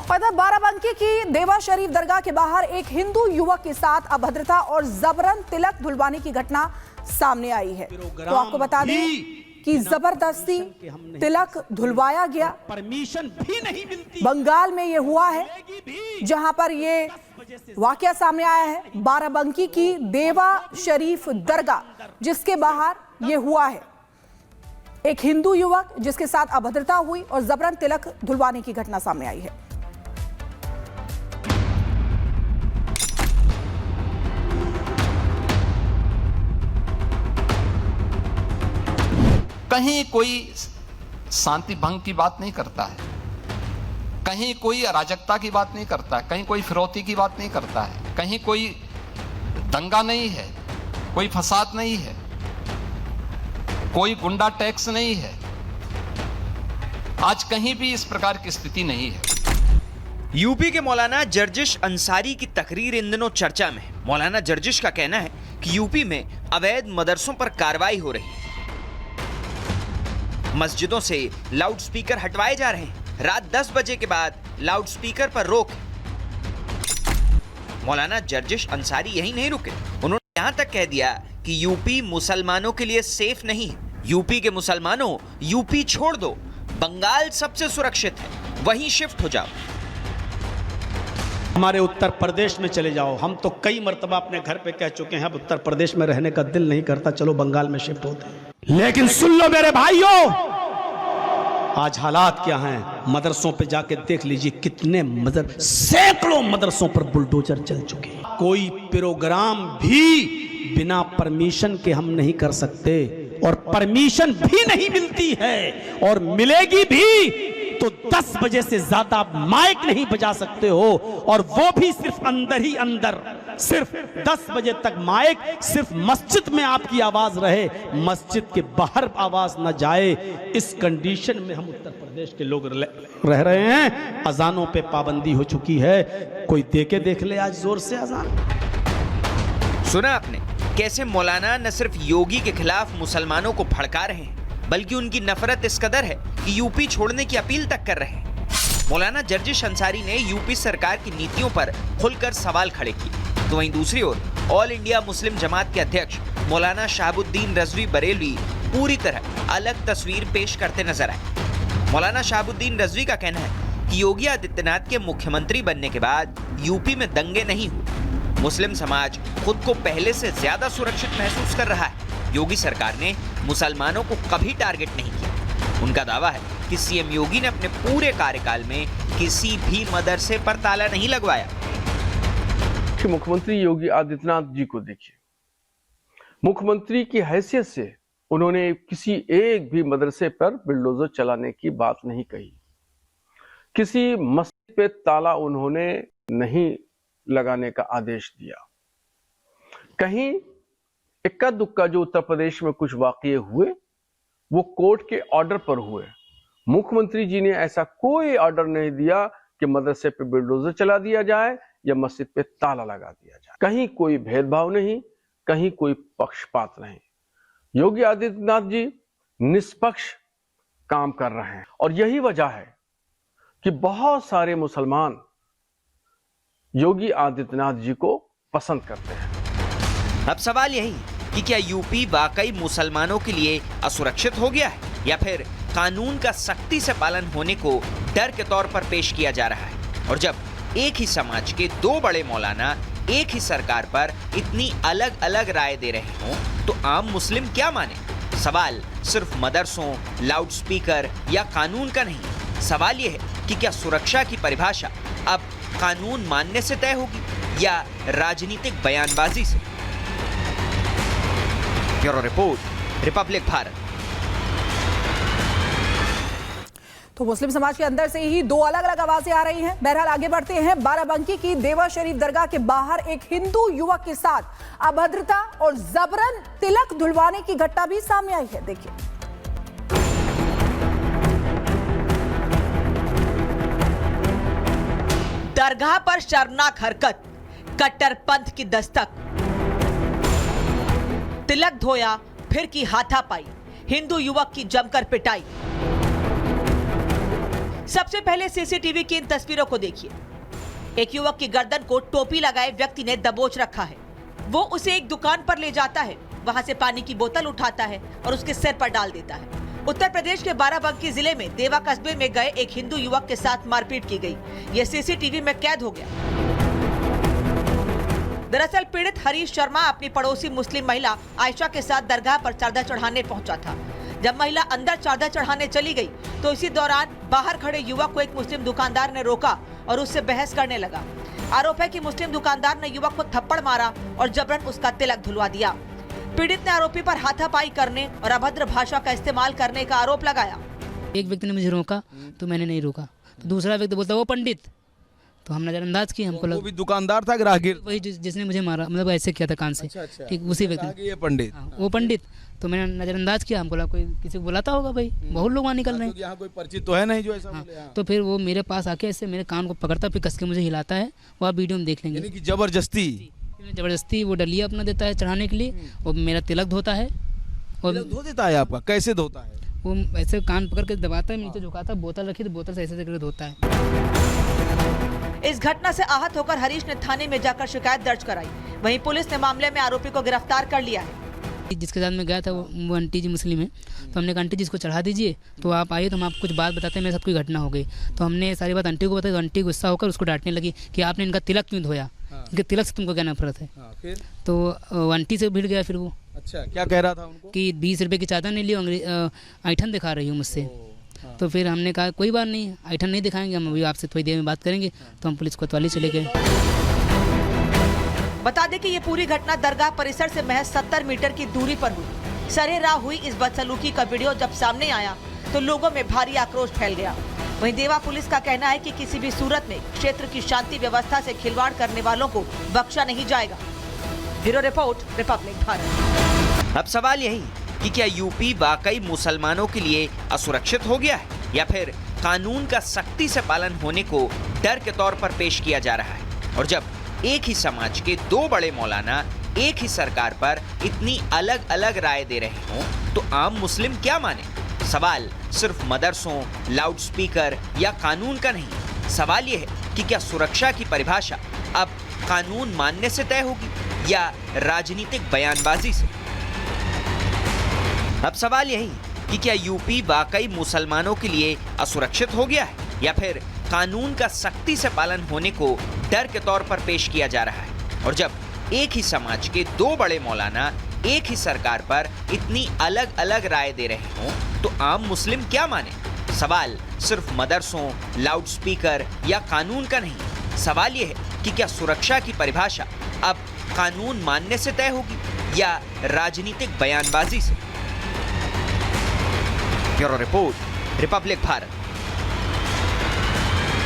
पता बाराबंकी की देवा शरीफ दरगाह के बाहर एक हिंदू युवक के साथ अभद्रता और जबरन तिलक धुलवाने की घटना सामने आई है। तो आपको बता दें कि जबरदस्ती तिलक धुलवाया गया, परमिशन भी नहीं मिलती। बंगाल में ये हुआ है जहां पर ये वाकया सामने आया है। बाराबंकी की देवा शरीफ दरगाह जिसके बाहर ये हुआ है, एक हिंदू युवक जिसके साथ अभद्रता हुई और जबरन तिलक धुलवाने की घटना सामने आई है। कहीं कोई शांति भंग की बात नहीं करता है, कहीं कोई अराजकता की बात नहीं करता है, कहीं कोई फिरौती की बात नहीं करता है, कहीं कोई दंगा नहीं है, कोई फसाद नहीं है, कोई गुंडा टैक्स नहीं है। आज कहीं भी इस प्रकार की स्थिति नहीं है। यूपी के मौलाना जर्जिश अंसारी की तकरीर इन दिनों चर्चा में है। मौलाना जर्जिश का कहना है कि यूपी में अवैध मदरसों पर कार्रवाई हो रही है, मस्जिदों से लाउडस्पीकर हटवाए जा रहे हैं, रात 10 बजे के बाद लाउडस्पीकर पर रोक है। मौलाना जर्जिश अंसारी यही नहीं रुके, उन्होंने यहां तक कह दिया कि यूपी मुसलमानों के लिए सेफ नहीं है। यूपी के मुसलमानों, यूपी छोड़ दो, बंगाल सबसे सुरक्षित है, वहीं शिफ्ट हो जाओ। हमारे उत्तर प्रदेश में चले जाओ। हम तो कई मर्तबा अपने घर पे कह चुके हैं, अब उत्तर प्रदेश में रहने का दिल नहीं करता, चलो बंगाल में शिफ्ट होते हैं। लेकिन सुन लो मेरे भाइयों, आज हालात क्या हैं, मदरसों पे जाके देख लीजिए कितने सैकड़ों मदरसों पर बुलडोजर चल चुके हैं। कोई प्रोग्राम भी बिना परमिशन के हम नहीं कर सकते, और परमिशन भी नहीं मिलती है, और मिलेगी भी तो 10 बजे से ज्यादा आप माइक नहीं बजा सकते हो, और वो भी सिर्फ अंदर ही अंदर, सिर्फ 10 बजे तक माइक सिर्फ मस्जिद में आपकी आवाज रहे, मस्जिद के बाहर आवाज न जाए। इस कंडीशन में हम उत्तर प्रदेश के लोग रह रहे हैं। अजानों पे पाबंदी हो चुकी है, कोई देके देख ले आज जोर से अजान। सुना आपने कैसे मौलाना न सिर्फ योगी के खिलाफ मुसलमानों को भड़का रहे हैं, बल्कि उनकी नफरत इस कदर है कि यूपी छोड़ने की अपील तक कर रहे हैं। मौलाना जर्जिश अंसारी ने यूपी सरकार की नीतियों पर खुलकर सवाल खड़े किए, तो वहीं दूसरी ओर ऑल इंडिया मुस्लिम जमात के अध्यक्ष मौलाना शहाबुद्दीन रजवी बरेलवी पूरी तरह अलग तस्वीर पेश करते नजर आए। मौलाना शहाबुद्दीन रजवी का कहना है कि योगी आदित्यनाथ के मुख्यमंत्री बनने के बाद यूपी में दंगे नहीं हुए, मुस्लिम समाज खुद को पहले से ज्यादा सुरक्षित महसूस कर रहा है। योगी सरकार ने मुसलमानों को कभी टारगेट नहीं किया। उनका दावा है कि सीएम योगी ने अपने पूरे कार्यकाल में किसी भी मदरसे पर ताला नहीं लगवाया। मुख्यमंत्री योगी आदित्यनाथ जी को देखिए, मुख्यमंत्री की हैसियत से उन्होंने किसी एक भी मदरसे पर बुलडोजर चलाने की बात नहीं कही, किसी मस्जिद पे ताला उन्होंने नहीं लगाने का आदेश दिया। कहीं इक्का दुक्का जो उत्तर प्रदेश में कुछ वाकये हुए वो कोर्ट के ऑर्डर पर हुए। मुख्यमंत्री जी ने ऐसा कोई ऑर्डर नहीं दिया कि मदरसे पे बुलडोजर चला दिया जाए या मस्जिद पे ताला लगा दिया जाए। कहीं कोई भेदभाव नहीं, कहीं कोई पक्षपात नहीं। योगी आदित्यनाथ जी निष्पक्ष काम कर रहे हैं, और यही वजह है कि बहुत सारे मुसलमान योगी आदित्यनाथ जी को पसंद करते हैं। अब सवाल यही कि क्या यूपी वाकई मुसलमानों के लिए असुरक्षित हो गया है, या फिर कानून का सख्ती से पालन होने को डर के तौर पर पेश किया जा रहा है। और जब एक ही समाज के दो बड़े मौलाना एक ही सरकार पर इतनी अलग अलग राय दे रहे हों, तो आम मुस्लिम क्या माने। सवाल सिर्फ मदरसों, लाउडस्पीकर या कानून का नहीं, सवाल यह है कि क्या सुरक्षा की परिभाषा अब कानून मानने से तय होगी या राजनीतिक बयानबाजी से। Bureau report, Republic Bharat. तो मुस्लिम समाज के अंदर से ही दो अलग अलग आवाजें आ रही हैं। बहरहाल आगे बढ़ते हैं। बाराबंकी की देवा शरीफ दरगाह के बाहर एक हिंदू युवक के साथ अभद्रता और जबरन तिलक धुलवाने की घटना भी सामने आई है। देखिए, दरगाह पर शर्मनाक हरकत, कट्टरपंथ की दस्तक। तिलक धोया फिर की हाथापाई, हिंदू युवक की जमकर पिटाई। सबसे पहले सीसीटीवी की इन तस्वीरों को देखिए। एक युवक की गर्दन को टोपी लगाए व्यक्ति ने दबोच रखा है। वो उसे एक दुकान पर ले जाता है, वहां से पानी की बोतल उठाता है और उसके सिर पर डाल देता है। उत्तर प्रदेश के बाराबंकी जिले में देवा कस्बे में गए एक हिंदू युवक के साथ मारपीट की गई। ये सीसीटीवी में कैद हो गया। दरअसल पीड़ित हरीश शर्मा अपनी पड़ोसी मुस्लिम महिला आयशा के साथ दरगाह पर चादर चढ़ाने पहुंचा था। जब महिला अंदर चादर चढ़ाने चली गई तो इसी दौरान बाहर खड़े युवक को एक मुस्लिम दुकानदार ने रोका और उससे बहस करने लगा। आरोप है कि मुस्लिम दुकानदार ने युवक को थप्पड़ मारा और जबरन उसका तिलक धुलवा दिया। पीड़ित ने आरोपी पर हाथापाई करने और अभद्र भाषा का इस्तेमाल करने का आरोप लगाया। एक व्यक्ति ने मुझे रोका तो मैंने नहीं रोका, तो दूसरा व्यक्ति बोलता वो पंडित, तो हम नजरअंदाज किए। हमको वो भी दुकानदार था, ग्राहक वही जिसने मुझे मारा, मतलब ऐसे किया था कान से। ठीक उसी व्यक्ति ये पंडित, वो पंडित, तो मैंने नजरअंदाज किया। हमको लगा कोई किसी को बुलाता होगा, भाई बहुत लोग वहाँ निकल रहे हैं, यहाँ कोई परिचित तो है नहीं जो ऐसा बोले। तो फिर वो मेरे पास आके ऐसे मेरे कान को पकड़ता, फिर कस के मुझे हिलाता है। वो आप वीडियो में देख लेंगे। यानी कि जबरदस्ती जबरदस्ती वो डलिया अपना देता है चढ़ाने के लिए, और मेरा तिलक धोता है। और धो देता है आपका? कैसे धोता है? वो ऐसे कान पकड़ के दबाता है, नीचे झुकाता है, बोतल रखी तो बोतल से ऐसे करके धोता है। इस घटना से आहत होकर हरीश ने थाने में जाकर शिकायत दर्ज कराई। वहीं पुलिस ने मामले में आरोपी को गिरफ्तार कर लिया है। जिसके साथ मैं गया था वो आंटी जी मुस्लिम है, तो हमने कहा आंटी जी इसको चढ़ा दीजिए, तो आप आइए तो हम आपको कुछ बात बताते हैं, मेरे साथ कोई घटना हो गई। तो हमने सारी बात आंटी को बताई, तो आंटी गुस्सा होकर उसको डांटने लगी कि आपने इनका तिलक क्यों धोया, इनके तिलक से तुमको क्या नफरत है। फिर तो आंटी से भिड़ गया फिर वो, अच्छा क्या कह रहा था उनको? कि 20 रुपये की चादर नहीं ली, ऐठन दिखा रही हूँ मुझसे। तो फिर हमने कहा कोई बात नहीं, ऐठन नहीं दिखाएंगे, हम अभी आपसे थोड़ी देर में बात करेंगे। तो हम पुलिस कोतवाली चले गए। बता दें कि ये पूरी घटना दरगाह परिसर से महज 70 मीटर की दूरी पर हुई। सरेराह हुई इस बदसलूकी का वीडियो जब सामने आया तो लोगों में भारी आक्रोश फैल गया। वहीं देवा पुलिस का कहना है कि किसी भी सूरत में क्षेत्र की शांति व्यवस्था से खिलवाड़ करने वालों को बख्शा नहीं जाएगा। Bureau report, Republic Bharat. अब सवाल यही कि क्या यूपी वाकई मुसलमानों के लिए असुरक्षित हो गया है, या फिर कानून का सख्ती से पालन होने को डर के तौर पर पेश किया जा रहा है। और जब एक ही समाज के दो बड़े मौलाना एक ही सरकार पर इतनी अलग अलग राय दे रहे हों तो आम मुस्लिम क्या माने। सवाल सिर्फ मदरसों, लाउडस्पीकर या कानून का नहीं। सवाल यह है कि क्या सुरक्षा की परिभाषा अब कानून मानने से तय होगी या राजनीतिक बयानबाजी से। अब सवाल यही कि क्या यूपी वाकई मुसलमानों के लिए असुरक्षित हो गया है, या फिर कानून का सख्ती से पालन होने को डर के तौर पर पेश किया जा रहा है। और जब एक ही समाज के दो बड़े मौलाना एक ही सरकार पर इतनी अलग अलग राय दे रहे हों तो आम मुस्लिम क्या माने। सवाल सिर्फ मदरसों, लाउडस्पीकर या कानून का नहीं। सवाल यह है कि क्या सुरक्षा की परिभाषा अब कानून मानने से तय होगी या राजनीतिक बयानबाजी से। Bureau report, Republic Bharat.